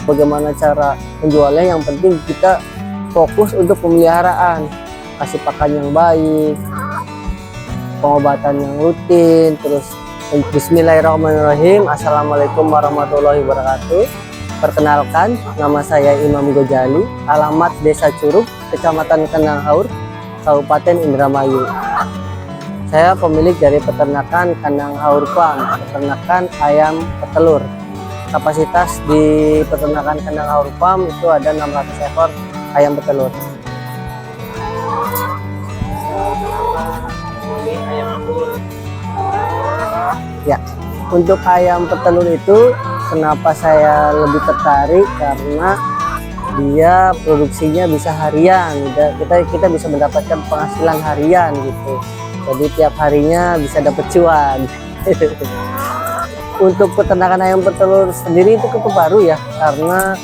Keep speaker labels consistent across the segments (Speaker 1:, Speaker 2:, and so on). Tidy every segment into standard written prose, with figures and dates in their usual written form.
Speaker 1: bagaimana cara menjualnya, yang penting kita fokus untuk pemeliharaan, kasih pakan yang baik, pengobatan yang rutin. Terus bismillahirrahmanirrahim. Assalamualaikum warahmatullahi wabarakatuh. Perkenalkan, nama saya Imam Gojali, alamat Desa Curug, Kecamatan Kendang Haur, Kabupaten Indramayu. Saya pemilik dari peternakan Kendang Haur Farm, peternakan ayam petelur. Kapasitas di peternakan Kendang Haur Farm itu ada 600 ekor ayam petelur. Ya, untuk ayam petelur itu kenapa saya lebih tertarik, karena dia produksinya bisa harian. Kita bisa mendapatkan penghasilan harian gitu. Jadi tiap harinya bisa dapat cuan. Untuk peternakan ayam petelur sendiri itu cukup baru ya, karena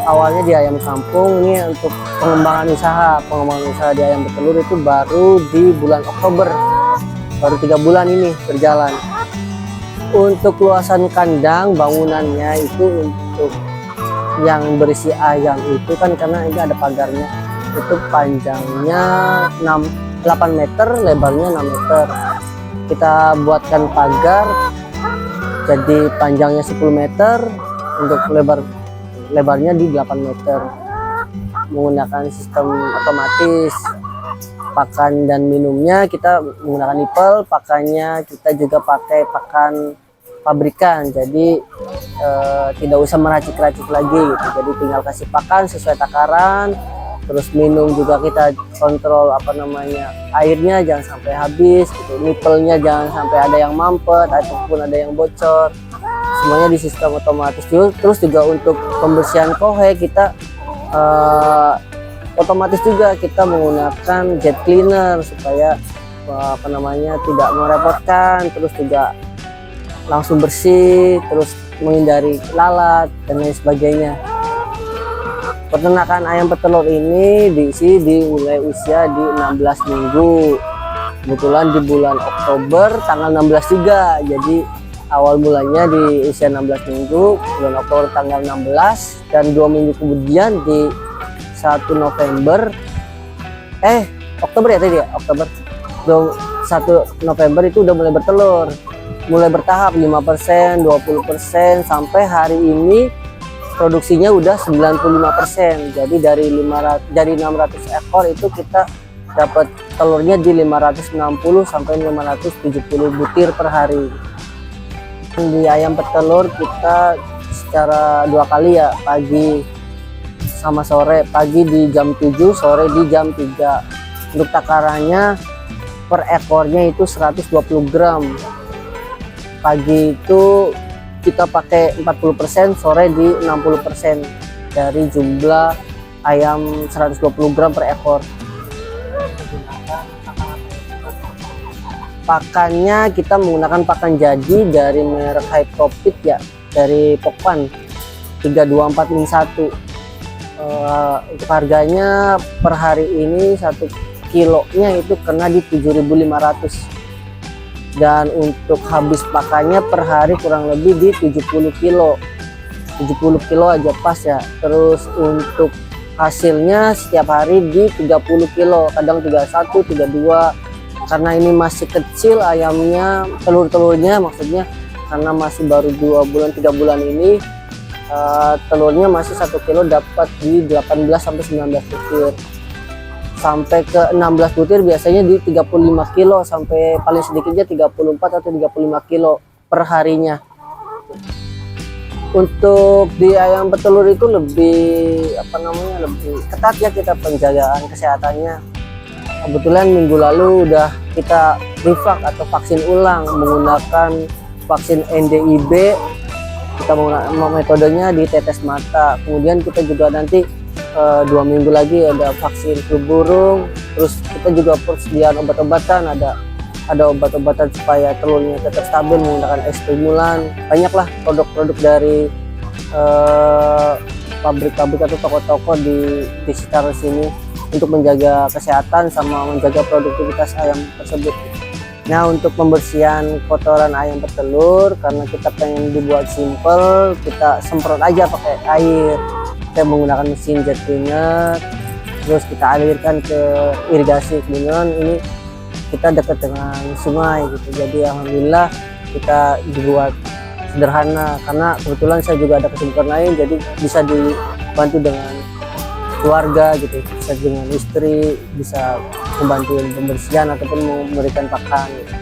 Speaker 1: awalnya di ayam kampung. Ini untuk pengembangan usaha di ayam petelur itu baru di bulan Oktober, baru 3 bulan ini berjalan. Untuk luasan kandang bangunannya itu, untuk yang berisi ayam itu kan, karena ini ada pagarnya, itu panjangnya 8 meter, lebarnya 6 meter. Kita buatkan pagar, jadi panjangnya 10 meter, untuk lebarnya di 8 meter. Menggunakan sistem otomatis. Pakan dan minumnya kita menggunakan nipel, pakannya kita juga pakai pakan pabrikan, jadi tidak usah meracik-racik lagi gitu. Jadi tinggal kasih pakan sesuai takaran. Terus minum juga kita kontrol airnya jangan sampai habis gitu. Nipelnya jangan sampai ada yang mampet ataupun ada yang bocor, semuanya di sistem otomatis. Terus juga untuk pembersihan kohe kita otomatis juga, kita menggunakan jet cleaner supaya tidak merepotkan, terus juga langsung bersih, terus menghindari lalat dan lain sebagainya. Peternakan ayam petelur ini diisi mulai usia di 16 minggu. Kebetulan di bulan Oktober tanggal 16 juga, jadi awal mulanya di usia 16 minggu, bulan Oktober tanggal 16, dan 2 minggu kemudian di 1 November Oktober ya tadi ya, Oktober 1 November itu udah mulai bertelur, mulai bertahap 5%, 20%, sampai hari ini produksinya udah 95%. Jadi dari 600 ekor itu kita dapat telurnya di 560 sampai 570 butir per hari. Di ayam petelur kita secara 2 kali ya, pagi sama sore. Pagi di jam 7, sore di jam 3. Untuk takarannya per ekornya itu 120 gram. Pagi itu kita pakai 40%, sore di 60% dari jumlah ayam 120 gram per ekor. Pakannya kita menggunakan pakan jadi dari merek High Profit ya, dari Pokpan 32451. Untuk harganya per hari ini 1 kilonya itu kena di 7.500. Dan untuk habis pakannya per hari kurang lebih di 70 kilo aja pas ya. Terus untuk hasilnya setiap hari di 30 kilo, kadang 31, 32. Karena ini masih kecil ayamnya, telurnya maksudnya, karena masih baru 2 bulan 3 bulan ini, telurnya masih 1 kilo dapat di 18 sampai 19 butir. Sampai ke 16 butir biasanya di 35 kilo, sampai paling sedikitnya 34 atau 35 kilo per harinya. Untuk di ayam petelur itu lebih lebih ketat ya kita penjagaan kesehatannya. Kebetulan minggu lalu udah kita revak atau vaksin ulang menggunakan vaksin NDIB. Kita menggunakan metodenya di tetes mata. Kemudian kita juga nanti 2 minggu lagi ada vaksin flu burung. Terus kita juga persediaan obat-obatan, ada obat-obatan supaya telurnya tetap stabil menggunakan stimulan. Banyaklah produk-produk dari pabrik-pabrik atau toko-toko di sekitar sini untuk menjaga kesehatan sama menjaga produktivitas ayam tersebut. Nah, untuk pembersihan kotoran ayam petelur, karena kita pengen dibuat simple, kita semprot aja pakai air. Kita menggunakan mesin jet cleaner, terus kita alirkan ke irigasi. Kemudian ini kita dekat dengan sungai gitu, jadi alhamdulillah kita dibuat sederhana, karena kebetulan saya juga ada kesibukan lain, jadi bisa dibantu dengan keluarga gitu, bisa dengan istri, bisa membantu pembersihan ataupun memberikan pakan gitu.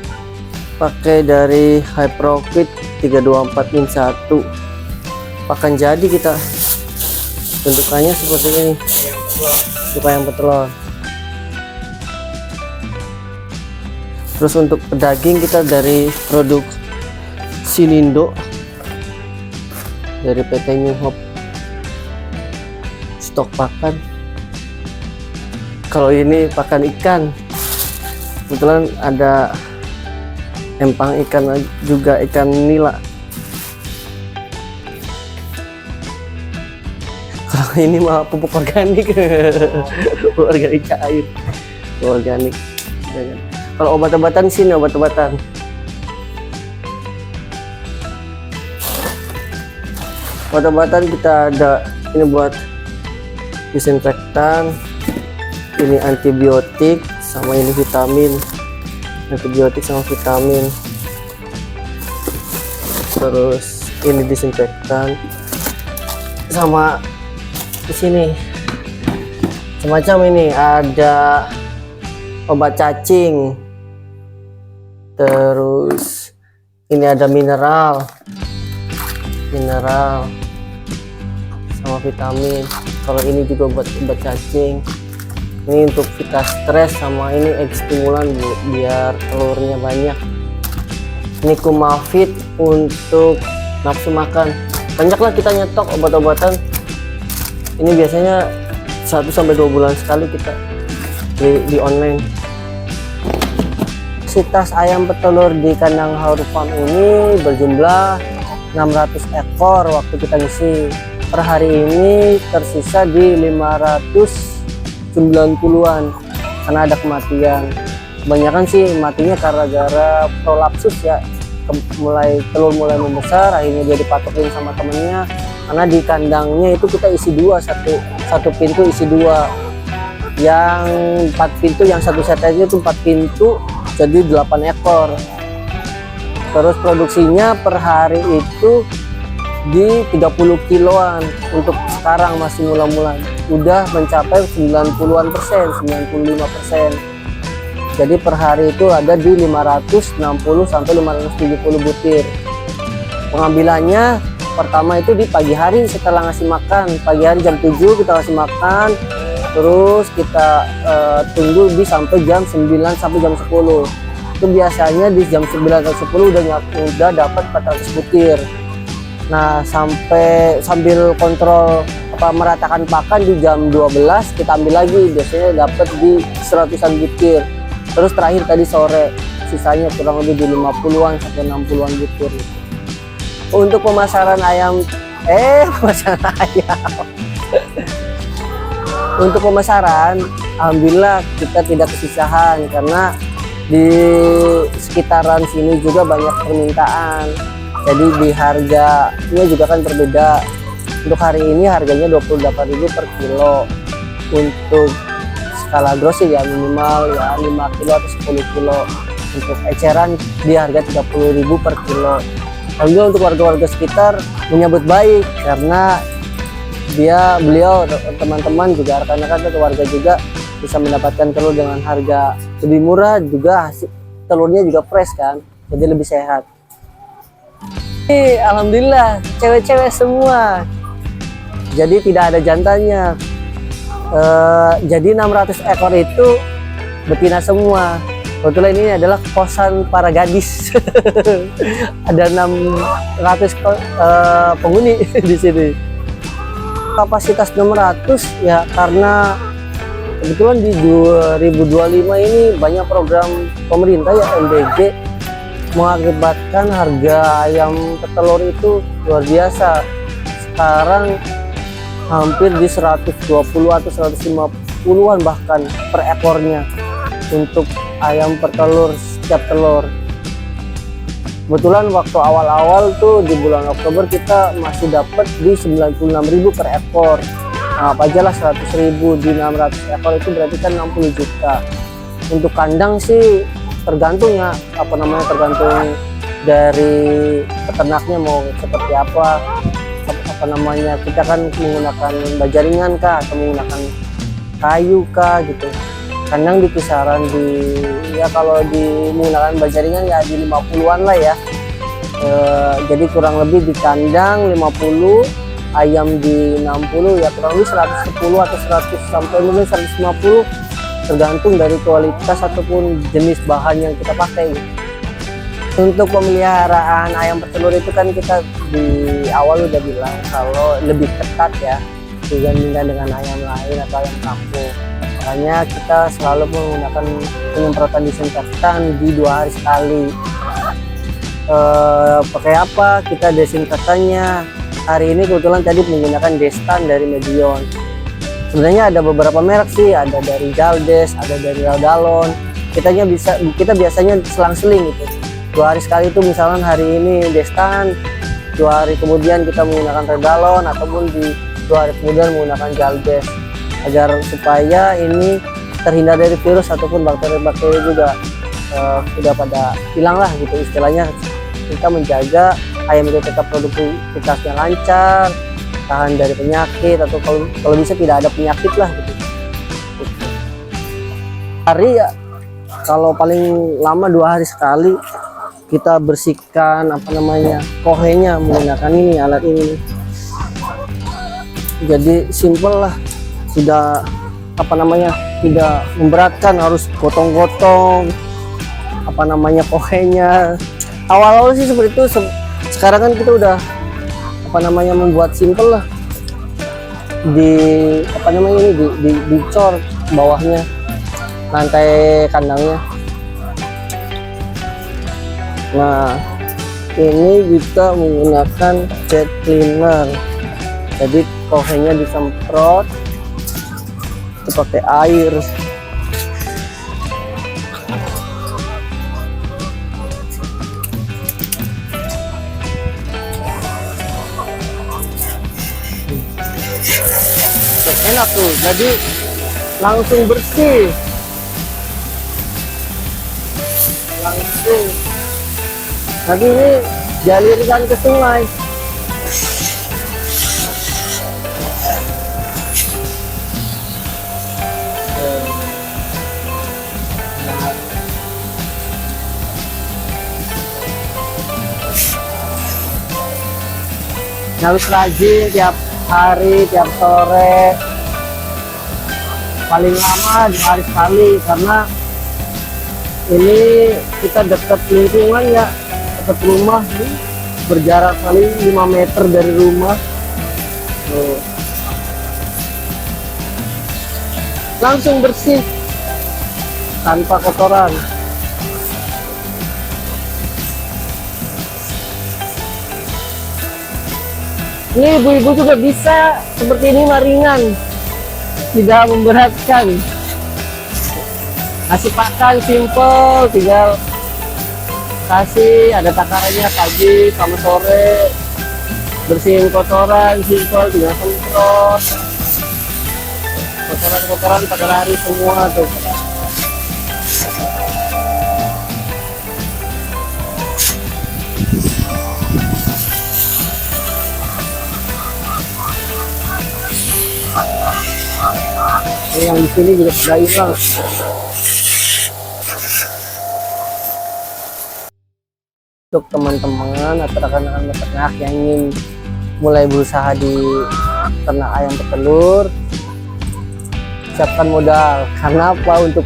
Speaker 1: Pakai dari High Profit 324-1 pakan jadi kita, bentukannya seperti ini untuk ayam petelur. Terus untuk daging kita dari produk Sinindo dari PT New Hope, stok pakan. Kalau ini pakan ikan, kebetulan ada empang ikan juga, ikan nila. Kalau ini mah pupuk organik, organik cair, organik. Kalau obat-obatan sini obat-obatan. Obat-obatan kita ada ini buat disinfektan, ini antibiotik, sama ini vitamin, antibiotik sama vitamin. Terus ini disinfektan, sama di sini semacam ini ada obat cacing. Terus ini ada mineral sama vitamin. Kalau ini juga buat obat cacing. Ini untuk vita stres, sama ini egg stimulan bu, biar telurnya banyak. Ini Kumafit untuk nafsu makan. Banyak lah kita nyetok obat-obatan. Ini biasanya 1-2 bulan sekali kita di online. Kapasitas ayam petelur di kandang Haur Farm ini berjumlah 600 ekor waktu kita ngisi. Per hari ini tersisa di 590-an karena ada kematian. Kebanyakan sih matinya karena gara prolapsus ya, telur mulai membesar, akhirnya dia dipatokin sama temennya. Karena di kandangnya itu kita isi dua, satu pintu isi dua, yang 4 pintu, yang satu set aja itu 4 pintu, jadi 8 ekor. Terus produksinya per hari itu di 30 kiloan. Untuk sekarang masih mula-mula, udah mencapai 90-an persen, 95%. Jadi per hari itu ada di 560 sampai 570 butir. Pengambilannya pertama itu di pagi hari setelah ngasih makan. Pagi hari jam 7 kita ngasih makan, terus kita tunggu di sampai jam 9 sampai jam 10. Itu biasanya di jam 9 atau 10 udah dapat 400 butir. Nah, sambil kontrol meratakan pakan di jam 12 kita ambil lagi, biasanya dapat di 100-an butir. Terus terakhir tadi sore sisanya kurang lebih di 50-an sampai 60-an butir. Untuk pemasaran ayam untuk pemasaran alhamdulillah kita tidak kesusahan, karena di sekitaran sini juga banyak permintaan. Jadi di harganya juga kan berbeda. Untuk hari ini harganya 28.000 per kilo. Untuk skala gross ya minimal ya 5 kilo atau 10 kilo. Untuk eceran di harga 30.000 per kilo. Alhamdulillah untuk warga-warga sekitar menyambut baik, karena beliau teman-teman juga, rekan-rekan atau warga juga bisa mendapatkan telur dengan harga lebih murah, juga telurnya juga fresh kan, jadi lebih sehat. Alhamdulillah cewek-cewek semua, jadi tidak ada jantannya. Jadi 600 ekor itu betina semua. Kebetulan ini adalah kosan para gadis. Ada 600 penghuni di sini. Kapasitas 600 ya karena kebetulan di 2025 ini banyak program pemerintah ya, MBG, mengakibatkan harga ayam petelur itu luar biasa. Sekarang hampir di 120 atau 150-an bahkan per ekornya untuk ayam petelur setiap telur. Kebetulan waktu awal-awal tuh di bulan Oktober kita masih dapat di 96.000 per ekor. Nah, apa aja lah 100.000 di 600 ekor itu berarti kan 60 juta. Untuk kandang sih tergantung ya, tergantung dari peternaknya mau seperti apa kita kan menggunakan baja ringan kah atau menggunakan kayu kah gitu. Kandang di kisaran ya kalau menggunakan baja ringan ya di 50-an lah ya. Jadi kurang lebih di kandang 50, ayam di 60 ya kurang lebih 110 atau 100 sampai mungkin 150 tergantung dari kualitas ataupun jenis bahan yang kita pakai. Untuk pemeliharaan ayam petelur itu kan kita di awal udah bilang kalau lebih ketat ya dibandingkan dengan ayam lain atau ayam kampung. Makanya kita selalu menggunakan penyemprotan disinfektan di 2 hari sekali. Pakai apa kita desinfektannya? Hari ini kebetulan tadi menggunakan Destan dari Medion. Sebenarnya ada beberapa merek sih, ada dari Jaldes, ada dari Radalon. Kita biasanya selang-seling gitu. 2 hari sekali itu misalkan hari ini Destan, 2 hari kemudian kita menggunakan Radalon, ataupun di 2 hari kemudian menggunakan Jaldes, agar supaya ini terhindar dari virus ataupun bakteri-bakteri juga sudah pada hilang lah gitu istilahnya. Kita menjaga ayam itu tetap produktivitasnya lancar, tahan dari penyakit, atau kalau bisa tidak ada penyakit lah gitu. Hari ya kalau paling lama 2 hari sekali kita bersihkan kohenya menggunakan ini alat ini. Jadi simple lah, tidak tidak memberatkan harus gotong-gotong kohenya. Awal-awal sih seperti itu. Sekarang kan kita udah membuat simple lah, dicor bawahnya lantai kandangnya. Nah, ini kita menggunakan jet cleaner, jadi kohenya disemprot pakai air. Enak tuh, jadi langsung bersih, langsung. Nanti ini dialirkan ke sungai. Harus rajin tiap hari, tiap sore, paling lama 2 hari sekali, karena ini kita dekat lingkungan ya, dekat rumah, berjarak paling 5 meter dari rumah. Tuh. Langsung bersih tanpa kotoran. Ini ibu-ibu juga bisa seperti ini, ringan, tidak memberatkan. Kasih pakan simple, tinggal kasih, ada takarannya pagi sama sore. Bersihin kotoran simple, tinggal semprot. Kotoran pada lari semua tuh. Yang di sini juga sudah hilang. Untuk teman-teman atau rekan-rekan peternak yang ingin mulai berusaha di ternak ayam petelur, siapkan modal. Karena apa? Untuk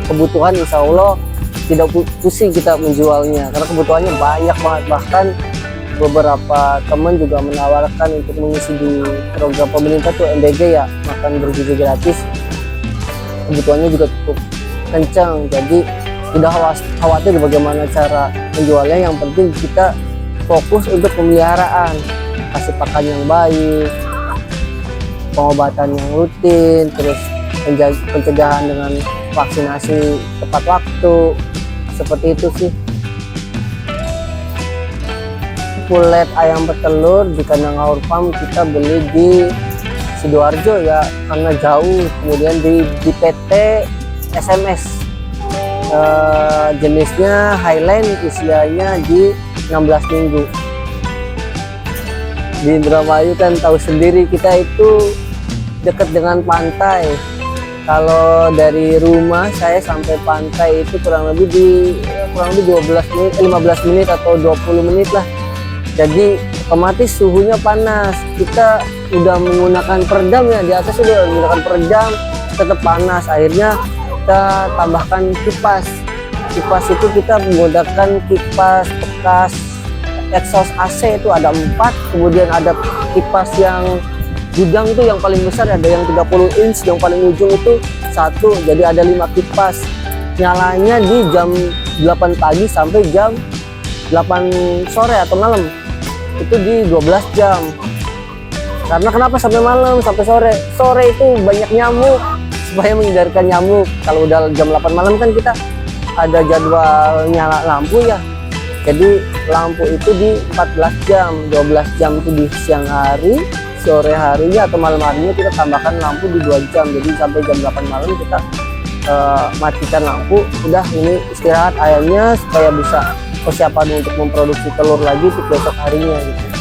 Speaker 1: kebutuhan insya Allah tidak pusing kita menjualnya, karena kebutuhannya banyak banget. Bahkan beberapa teman juga menawarkan untuk mengisi di program pemerintah tuh MBG ya, makan bergizi gratis. Kebutuhannya juga cukup kencang, jadi tidak khawatir bagaimana cara menjualnya. Yang penting kita fokus untuk pemeliharaan, kasih pakan yang baik, pengobatan yang rutin, terus pencegahan dengan vaksinasi tepat waktu. seperti itu sih. Pulet ayam petelur di kandang Haur Farm kita beli di Sidoarjo ya, karena jauh. Kemudian di PT SMS, jenisnya Highland, usianya di 16 minggu. Di Indramayu kan tahu sendiri, kita itu dekat dengan pantai. Kalau dari rumah saya sampai pantai itu kurang lebih 12 menit, 15 menit atau 20 menit lah. Jadi otomatis suhunya panas. Kita udah menggunakan peredam ya, di atas udah menggunakan peredam, tetap panas. Akhirnya kita tambahkan kipas. Kipas itu kita menggunakan kipas bekas exhaust AC, itu ada 4. Kemudian ada kipas yang gudang itu yang paling besar, ada yang 30 inch, yang paling ujung itu 1. Jadi ada 5 kipas. Nyalanya di jam 8 pagi sampai jam 8 sore atau malam. Itu di 12 jam. Karena kenapa sampai malam, sampai sore? Sore itu banyak nyamuk, supaya menghindarkan nyamuk. Kalau udah jam 8 malam kan kita ada jadwal nyala lampu ya. Jadi lampu itu di 14 jam, 12 jam itu di siang hari, sore harinya atau malam harinya kita tambahkan lampu di 2 jam. Jadi sampai jam 8 malam kita matikan lampu. Udah, ini istirahat ayamnya supaya bisa persiapan untuk memproduksi telur lagi untuk besok harinya gitu.